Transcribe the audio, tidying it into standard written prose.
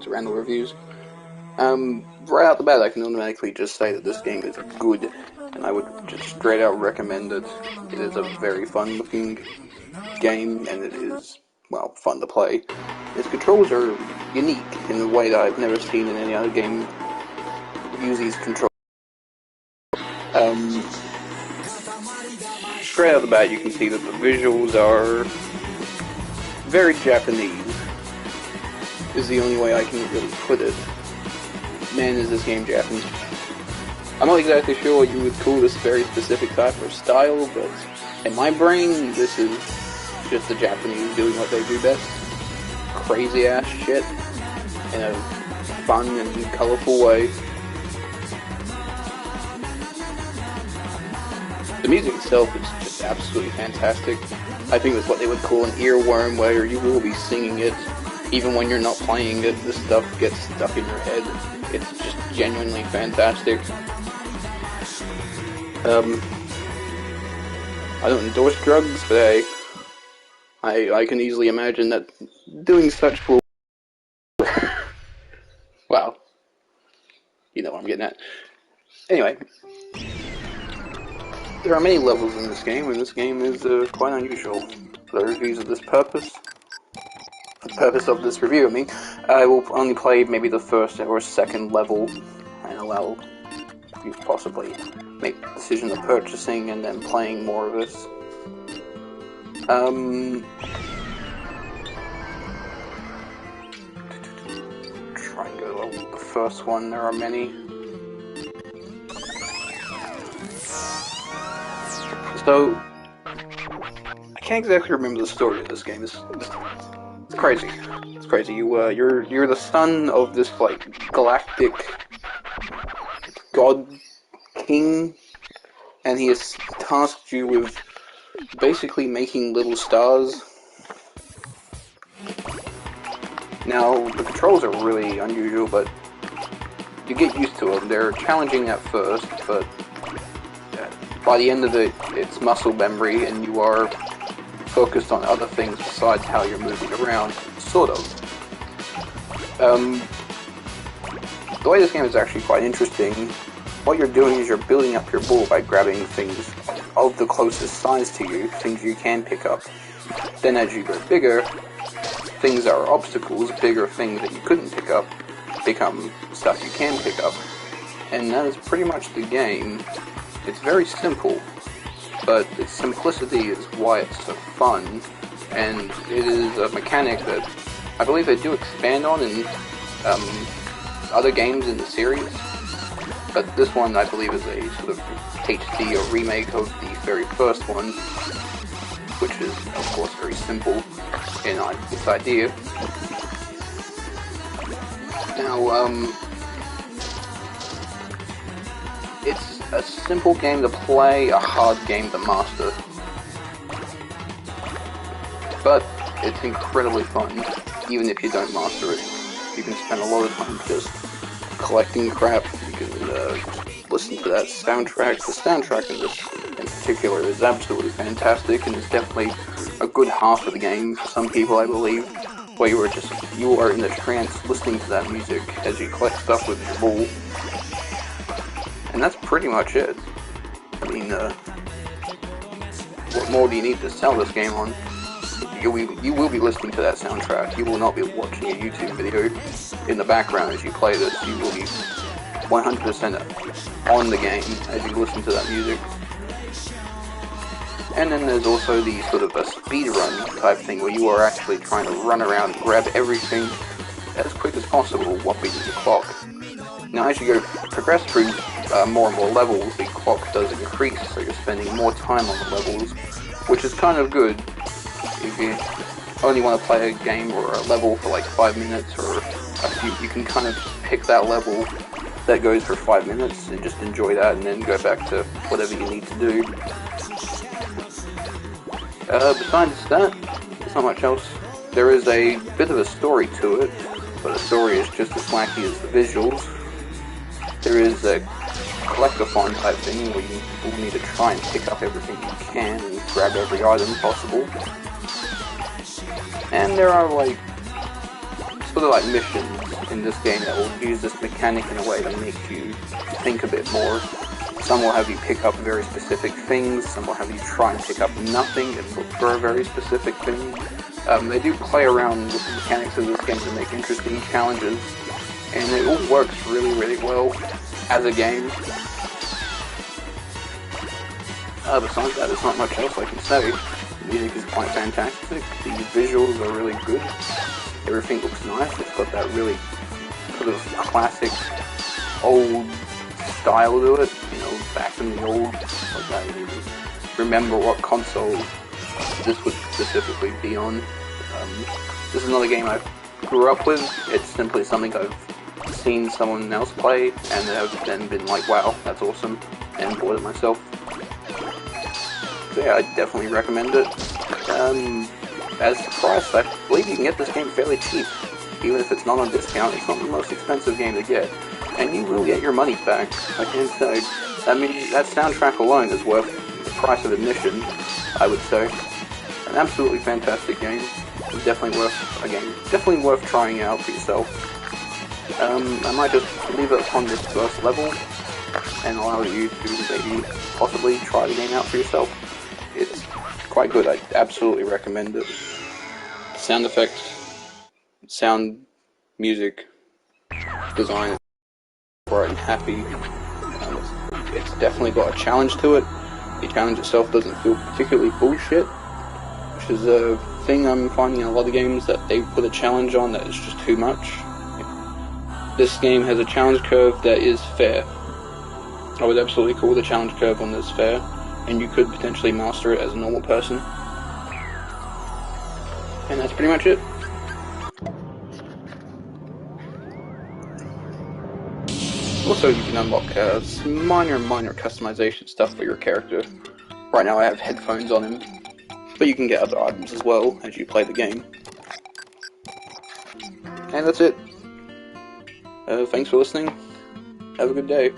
to Randall Reviews. Right out the bat, I can automatically just say that this game is good, and I would just straight out recommend it. It is a very fun looking game, and it is, well, fun to play. Its controls are unique in a way that I've never seen in any other game use these controls. Straight out the bat, you can see that the visuals are very Japanese, is the only way I can really put it. Man, is this game Japanese. I'm not exactly sure what you would call this very specific type of style, but in my brain, this is just the Japanese doing what they do best. Crazy ass shit in a fun and colorful way. The music itself is just absolutely fantastic. I think it's what they would call an earworm, where you will be singing it even when you're not playing it. This stuff gets stuck in your head. It's just genuinely fantastic. I don't endorse drugs, but hey, I can easily imagine that doing such will... Wow. You know what I'm getting at. Anyway. There are many levels in this game, and this game is quite unusual. For the reviews of this purpose, the purpose of this review, I will only play maybe the first or second level, and allow you to possibly make the decision of purchasing and then playing more of this. Try and go over the first one, there are many. So, I can't exactly remember the story of this game. It's crazy. It's crazy. You're the son of this like galactic god king, and he has tasked you with basically making little stars. Now, the controls are really unusual, but you get used to them. They're challenging at first, but by the end of it, it's muscle memory, and you are focused on other things besides how you're moving around, sort of. The way this game is actually quite interesting. What you're doing is you're building up your ball by grabbing things of the closest size to you, things you can pick up. Then as you go bigger, things that are obstacles, bigger things that you couldn't pick up, become stuff you can pick up. And that is pretty much the game. It's very simple, but its simplicity is why it's so fun, and it is a mechanic that I believe they do expand on in other games in the series, but this one I believe is a sort of HD or remake of the very first one, which is of course very simple in its idea. Now, it's a simple game to play, a hard game to master. But it's incredibly fun, even if you don't master it. You can spend a lot of time just collecting crap. You can listen to that soundtrack. The soundtrack in this in particular is absolutely fantastic, and it's definitely a good half of the game for some people, I believe, where you are in a trance listening to that music as you collect stuff with your ball. And that's pretty much it. I mean, what more do you need to sell this game on? You will be listening to that soundtrack. You will not be watching a YouTube video in the background as you play this. You will be 100% on the game as you listen to that music. And then there's also the sort of a speedrun type thing where you are actually trying to run around and grab everything as quick as possible while beating the clock. Now as you progress through more and more levels, the clock does increase, so you're spending more time on the levels, which is kind of good. If you only want to play a game or a level for like 5 minutes or a few, you can kind of pick that level that goes for 5 minutes and just enjoy that and then go back to whatever you need to do. Besides that, there's not much else. There is a bit of a story to it, but the story is just as wacky as the visuals. There is a collectathon type thing where you will need to try and pick up everything you can and grab every item possible. And there are like, sort of like missions in this game that will use this mechanic in a way to make you think a bit more. Some will have you pick up very specific things, some will have you try and pick up nothing and look for a very specific thing. They do play around with the mechanics of this game to make interesting challenges, and it all works really, really well as a game. Besides that, there's not much else I can say. The music is quite fantastic, the visuals are really good, everything looks nice, it's got that really sort of classic old style to it, you know, back in the old, like I don't even remember what console this would specifically be on. This is another game I grew up with, it's simply something I've seen someone else play, and I've then been like, wow, that's awesome, and bought it myself. So yeah, I definitely recommend it. As a price, I believe you can get this game fairly cheap. Even if it's not on discount, it's not the most expensive game to get. And you will get your money back, I can say. I mean, that soundtrack alone is worth the price of admission, I would say. An absolutely fantastic game. Definitely worth a game. Definitely worth trying out for yourself. I might just leave it on this first level and allow you to maybe possibly try the game out for yourself. It's quite good. I absolutely recommend it. Sound effects, sound, music, design, bright and happy. It's definitely got a challenge to it. The challenge itself doesn't feel particularly bullshit, which is a thing I'm finding in a lot of games that they put a challenge on that is just too much. This game has a challenge curve that is fair. I would absolutely call the challenge curve on this fair, and you could potentially master it as a normal person. And that's pretty much it. Also, you can unlock some minor customization stuff for your character. Right now I have headphones on him, but you can get other items as well as you play the game. And that's it. Thanks for listening. Have a good day.